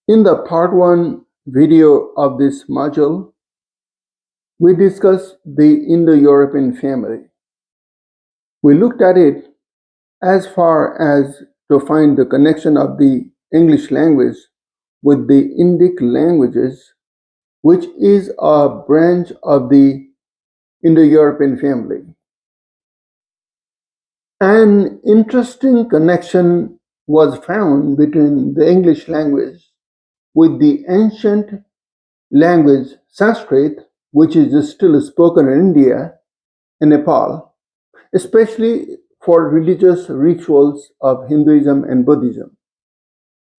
In the part 1 video of this module, we discussed the Indo-European family. We looked at it as far as to find the connection of the English language with the Indic languages, which is a branch of the Indo-European family. An interesting connection was found between the English language with the ancient language Sanskrit, which is still spoken in India and Nepal, especially for religious rituals of Hinduism and Buddhism.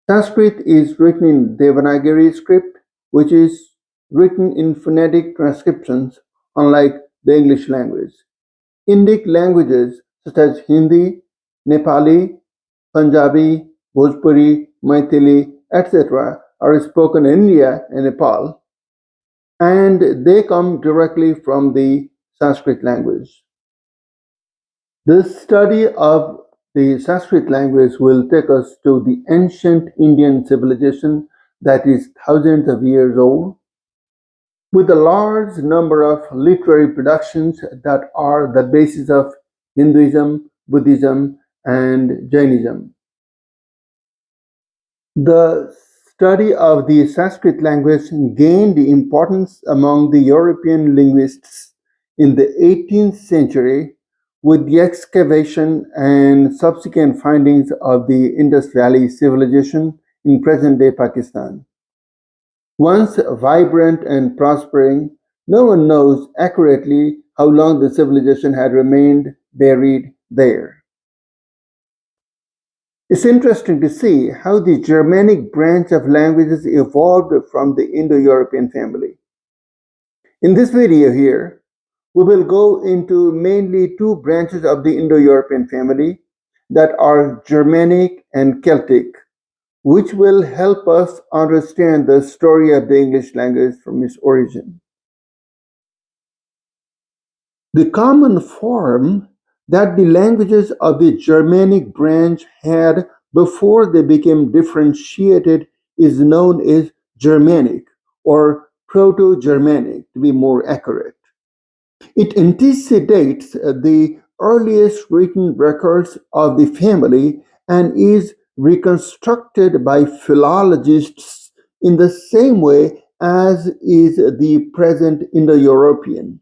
Sanskrit is written in Devanagari script, which is written in phonetic transcriptions, unlike the English language. Indic languages such as Hindi, Nepali, Punjabi, Bhojpuri, Maithili, etc., are spoken in India and Nepal, and they come directly from the Sanskrit language. The study of the Sanskrit language will take us to the ancient Indian civilization that is thousands of years old, with a large number of literary productions that are the basis of Hinduism, Buddhism, and Jainism. The study of the Sanskrit language gained importance among the European linguists in the 18th century with the excavation and subsequent findings of the Indus Valley civilization in present-day Pakistan. Once vibrant and prospering, no one knows accurately how long the civilization had remained buried there. It's interesting to see how the Germanic branch of languages evolved from the Indo-European family. In this video here, we will go into mainly two branches of the Indo-European family that are Germanic and Celtic, which will help us understand the story of the English language from its origin. The common form that the languages of the Germanic branch had before they became differentiated is known as Germanic or Proto-Germanic, to be more accurate. It antecedates the earliest written records of the family and is reconstructed by philologists in the same way as is the present Indo-European.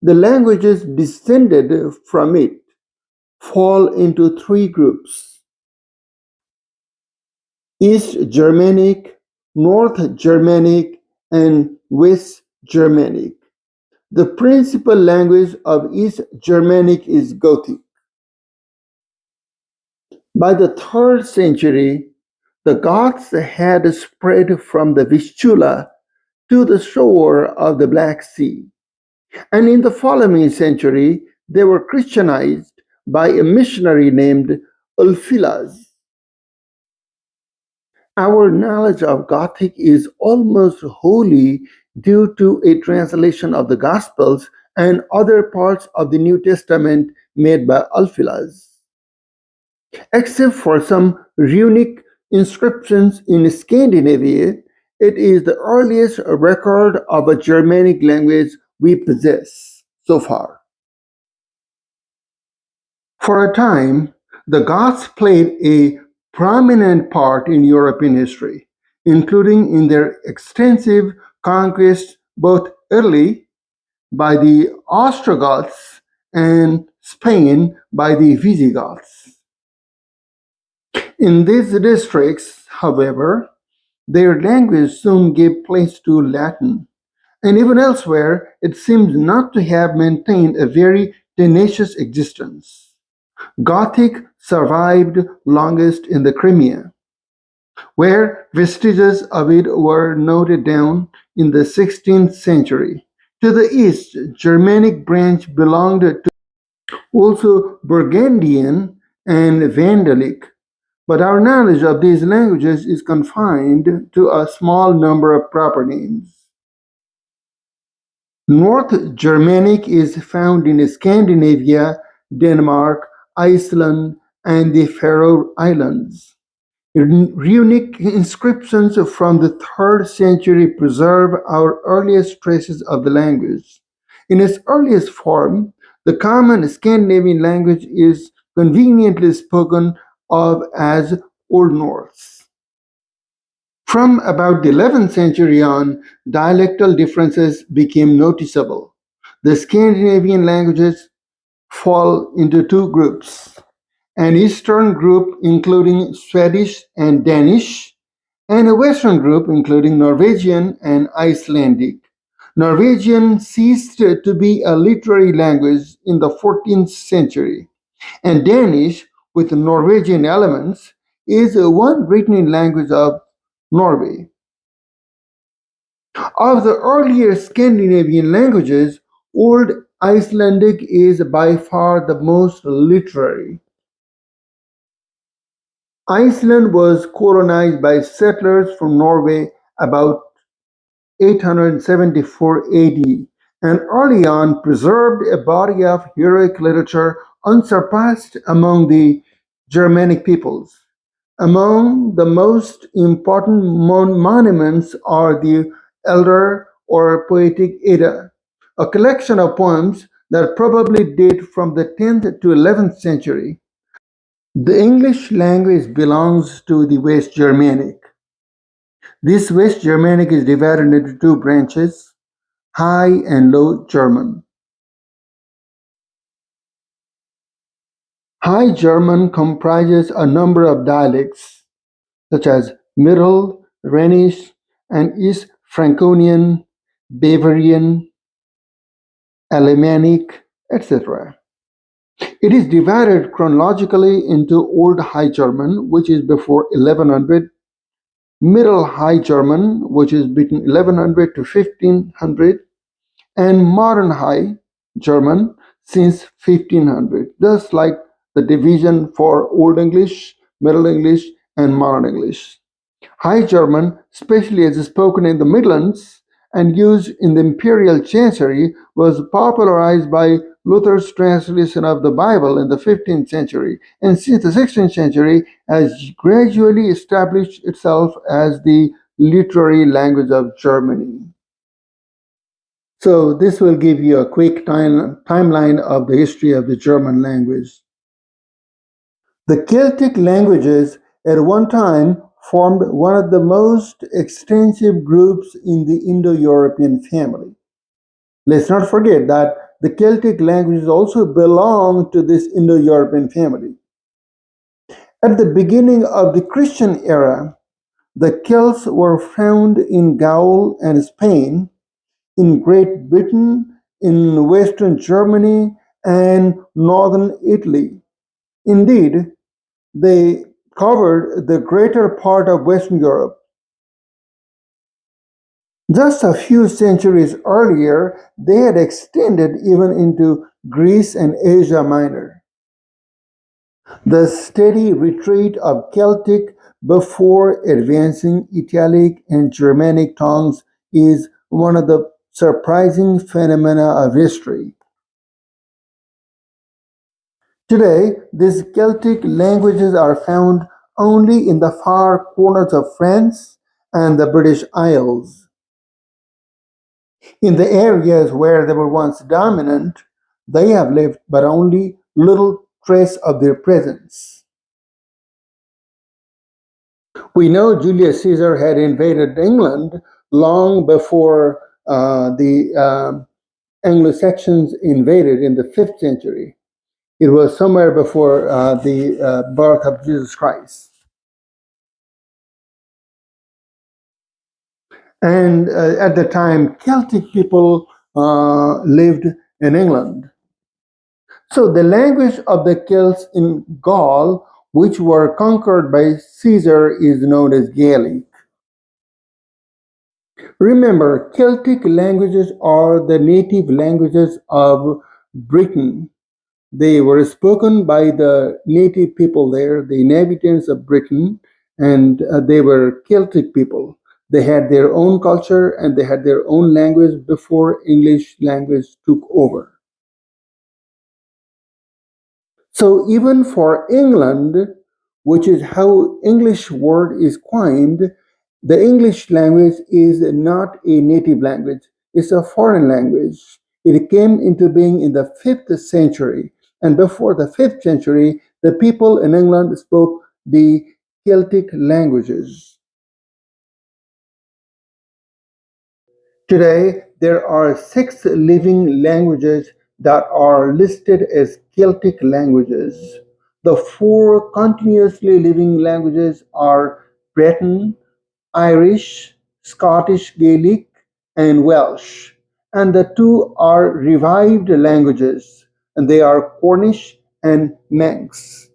The languages descended from it fall into three groups: East Germanic, North Germanic, and West Germanic. The principal language of East Germanic is Gothic. By the 3rd century, the Goths had spread from the Vistula to the shore of the Black Sea, and in the following century, they were Christianized by a missionary named Ulfilas. Our knowledge of Gothic is almost wholly due to a translation of the Gospels and other parts of the New Testament made by Ulfilas. Except for some runic inscriptions in Scandinavia, it is the earliest record of a Germanic language we possess so far. For a time, the Goths played a prominent part in European history, including in their extensive conquest both Italy by the Ostrogoths and Spain by the Visigoths. In these districts, however, their language soon gave place to Latin, and even elsewhere it seems not to have maintained a very tenacious existence. Gothic survived longest in the Crimea, where vestiges of it were noted down in the 16th century. To the east, Germanic branch belonged to also Burgundian and Vandalic, but our knowledge of these languages is confined to a small number of proper names. North Germanic is found in Scandinavia, Denmark, Iceland, and the Faroe Islands. Runic inscriptions from the 3rd century preserve our earliest traces of the language. In its earliest form, the common Scandinavian language is conveniently spoken of as Old Norse. From about the 11th century on, dialectal differences became noticeable. The Scandinavian languages fall into two groups: an Eastern group including Swedish and Danish, and a Western group including Norwegian and Icelandic. Norwegian ceased to be a literary language in the 14th century, and Danish, with Norwegian elements, is one written language of Norway. Of the earlier Scandinavian languages, Old Icelandic is by far the most literary. Iceland was colonized by settlers from Norway about 874 AD, and early on preserved a body of heroic literature unsurpassed among the Germanic peoples. Among the most important monuments are the Elder or Poetic Edda, a collection of poems that probably date from the 10th to 11th century. The English language belongs to the West Germanic. This West Germanic is divided into two branches: High and Low German. High German comprises a number of dialects such as Middle, Rhenish, and East Franconian, Bavarian, Alemannic, etc. It is divided chronologically into Old High German, which is before 1100, Middle High German, which is between 1100 to 1500, and Modern High German since 1500, just like the division for Old English, Middle English, and Modern English. High German, especially as spoken in the Midlands and used in the imperial chancery, was popularized by Luther's translation of the Bible in the 15th century, and since the 16th century has gradually established itself as the literary language of Germany. So this will give you a quick timeline of the history of the German language. The Celtic languages at one time formed one of the most extensive groups in the Indo-European family. Let's not forget that the Celtic languages also belong to this Indo-European family. At the beginning of the Christian era, the Celts were found in Gaul and Spain, in Great Britain, in Western Germany, and northern Italy. Indeed, they covered the greater part of Western Europe. Just a few centuries earlier, they had extended even into Greece and Asia Minor. The steady retreat of Celtic before advancing Italic and Germanic tongues is one of the surprising phenomena of history. Today, these Celtic languages are found only in the far corners of France and the British Isles. In the areas where they were once dominant, they have left but only little trace of their presence. We know Julius Caesar had invaded England long before the Anglo-Saxons invaded in the 5th century. It was somewhere before the birth of Jesus Christ. And at the time, Celtic people lived in England. So the language of the Celts in Gaul, which were conquered by Caesar, is known as Gaelic. Remember, Celtic languages are the native languages of Britain. They were spoken by the native people there, the inhabitants of Britain, and they were Celtic people. They had their own culture and they had their own language before English language took over. So even for England, which is how English word is coined. The English language is not a native language, it's a foreign language. It came into being in the 5th century, and before the 5th century, the people in England spoke the Celtic languages. Today, there are 6 living languages that are listed as Celtic languages. The 4 continuously living languages are Breton, Irish, Scottish Gaelic, and Welsh. And the 2 are revived languages, and they are Cornish and Manx.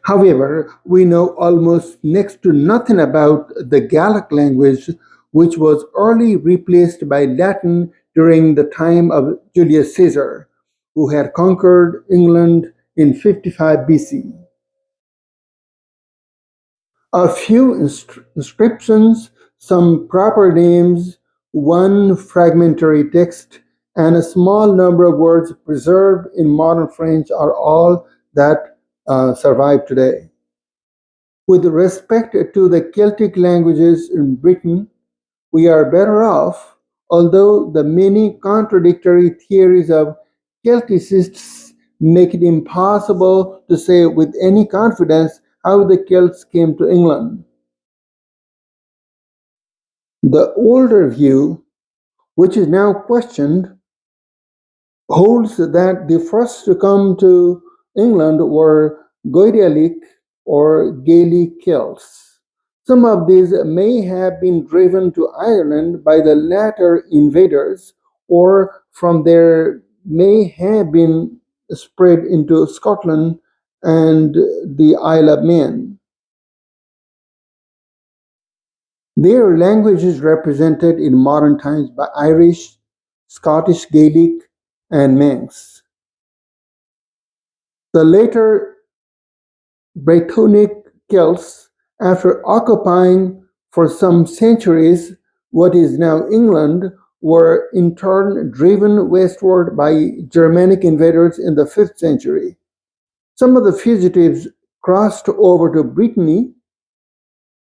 However, we know almost next to nothing about the Gallic language, which was early replaced by Latin during the time of Julius Caesar, who had conquered England in 55 BC. A few inscriptions, some proper names, one fragmentary text, and a small number of words preserved in modern French are all that survive today. With respect to the Celtic languages in Britain, we are better off, although the many contradictory theories of Celticists make it impossible to say with any confidence how the Celts came to England. The older view, which is now questioned, holds that the first to come to England were Goidelic or Gaelic Celts. Some of these may have been driven to Ireland by the latter invaders, or from there may have been spread into Scotland and the Isle of Man. Their language is represented in modern times by Irish, Scottish Gaelic, and Manx. The later Brythonic Celts, after occupying for some centuries what is now England, were in turn driven westward by Germanic invaders in the 5th century. Some of the fugitives crossed over to Brittany.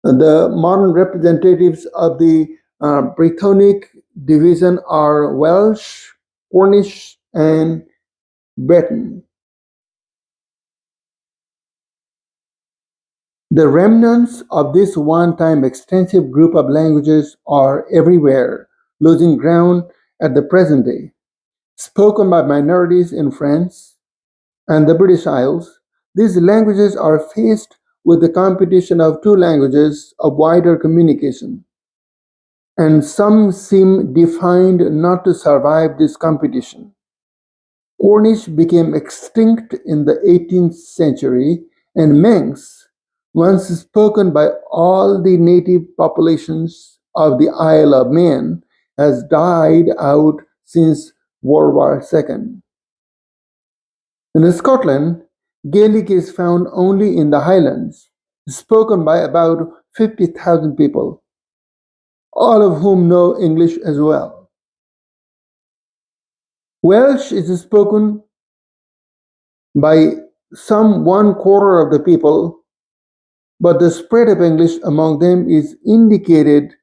The modern representatives of the Brythonic division are Welsh, Cornish, and Breton. The remnants of this one-time extensive group of languages are everywhere, losing ground at the present day. Spoken by minorities in France and the British Isles, these languages are faced with the competition of 2 languages of wider communication, and some seem defined not to survive this competition. Cornish became extinct in the 18th century, and Manx, once spoken by all the native populations of the Isle of Man, has died out since World War II. In Scotland, Gaelic is found only in the Highlands, spoken by about 50,000 people, all of whom know English as well. Welsh is spoken by some 1/4 of the people, but the spread of English among them is indicated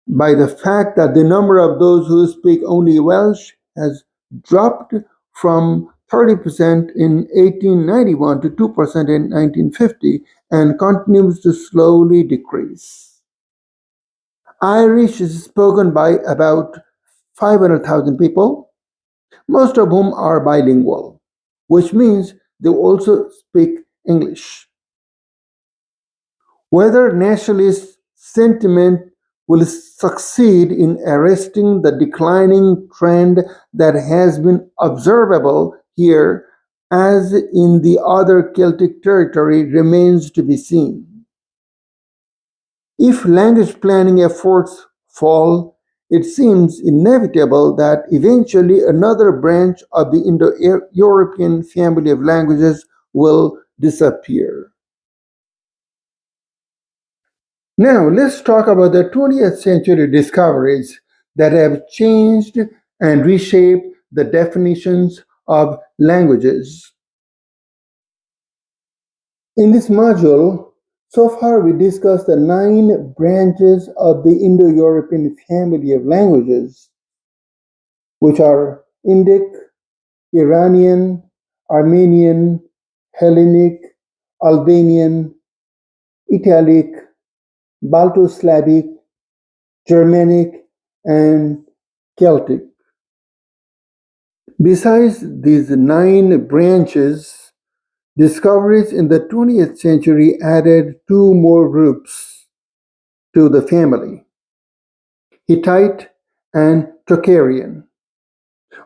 by the fact that the number of those who speak only Welsh has dropped from 30% in 1891 to 2% in 1950 and continues to slowly decrease. Irish is spoken by about 500,000 people, most of whom are bilingual, which means they also speak English. Whether nationalist sentiment will succeed in arresting the declining trend that has been observable here as in the other Celtic territory remains to be seen. If language planning efforts fall, it seems inevitable that eventually another branch of the Indo-European family of languages will disappear. Now, let's talk about the 20th century discoveries that have changed and reshaped the definitions of languages. In this module, so far we discussed the nine branches of the Indo-European family of languages, which are Indic, Iranian, Armenian, Hellenic, Albanian, Italic, Balto-Slavic, Germanic, and Celtic. Besides these nine branches, discoveries in the 20th century added two more groups to the family: Hittite and Tocharian.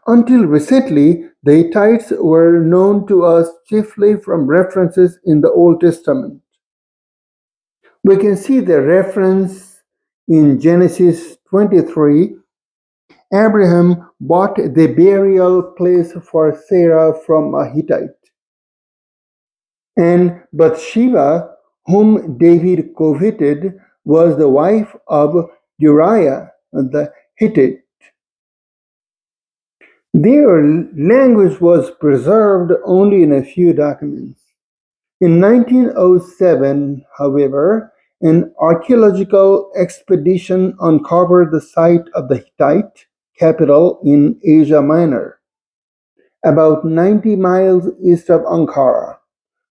Until recently, the Hittites were known to us chiefly from references in the Old Testament. We can see the reference in Genesis 23. Abraham bought the burial place for Sarah from a Hittite. And Bathsheba, whom David coveted, was the wife of Uriah the Hittite. Their language was preserved only in a few documents. In 1907, however, an archaeological expedition uncovered the site of the Hittite capital in Asia Minor, about 90 miles east of Ankara,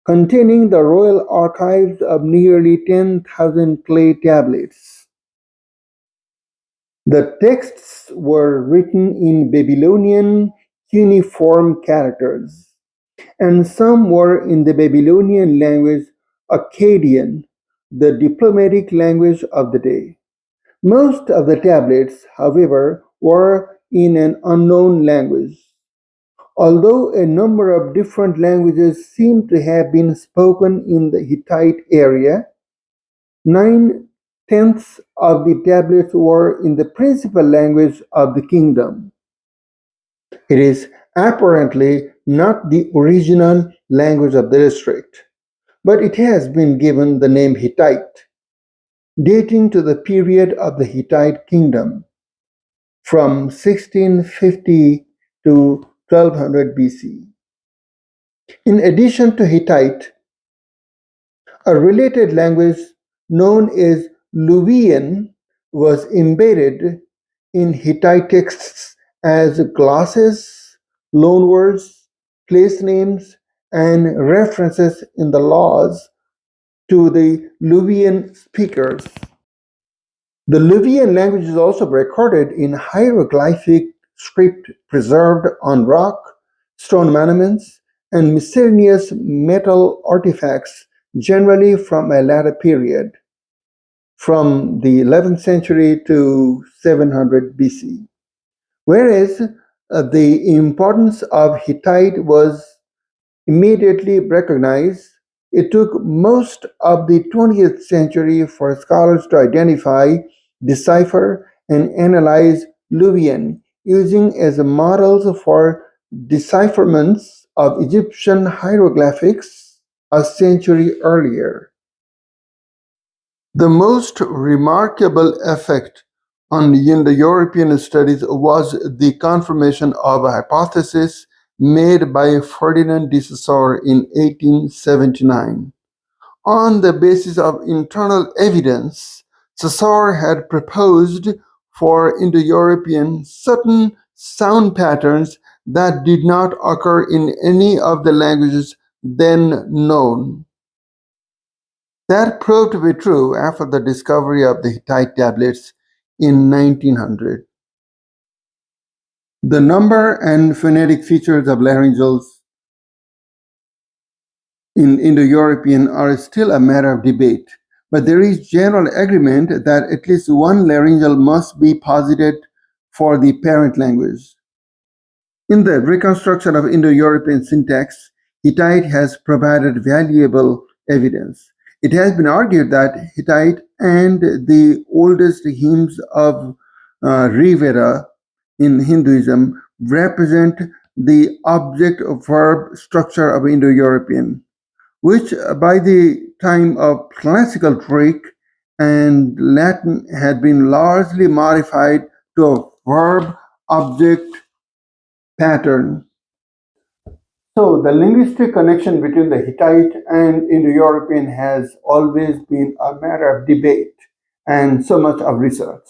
containing the royal archives of nearly 10,000 clay tablets. The texts were written in Babylonian cuneiform characters, and some were in the Babylonian language Akkadian, the diplomatic language of the day. Most of the tablets, however, were in an unknown language. Although a number of different languages seem to have been spoken in the Hittite area, 9/10 of the tablets were in the principal language of the kingdom. It is apparently not the original language of the district, but it has been given the name Hittite, dating to the period of the Hittite kingdom, from 1650 to 1200 BC. In addition to Hittite, a related language known as Luwian was embedded in Hittite texts as glosses, loanwords, place names, and references in the laws to the Luwian speakers. The Luwian language is also recorded in hieroglyphic script preserved on rock, stone monuments, and miscellaneous metal artifacts, generally from a later period, from the 11th century to 700 BC. Whereas the importance of Hittite was immediately recognized, it took most of the 20th century for scholars to identify, decipher, and analyze Luwian, using as models for decipherments of Egyptian hieroglyphics a century earlier. The most remarkable effect on the Indo-European studies was the confirmation of a hypothesis made by Ferdinand de Saussure in 1879. On the basis of internal evidence, Saussure had proposed for Indo-European certain sound patterns that did not occur in any of the languages then known. That proved to be true after the discovery of the Hittite tablets in 1900. The number and phonetic features of laryngeals in Indo-European are still a matter of debate, but there is general agreement that at least one laryngeal must be posited for the parent language. In the reconstruction of Indo-European syntax, Hittite has provided valuable evidence. It has been argued that Hittite and the oldest hymns of Rigveda in Hinduism represent the object-verb structure of Indo-European, which by the time of classical Greek and Latin had been largely modified to a verb-object pattern. So, the linguistic connection between the Hittite and Indo European has always been a matter of debate and so much of research.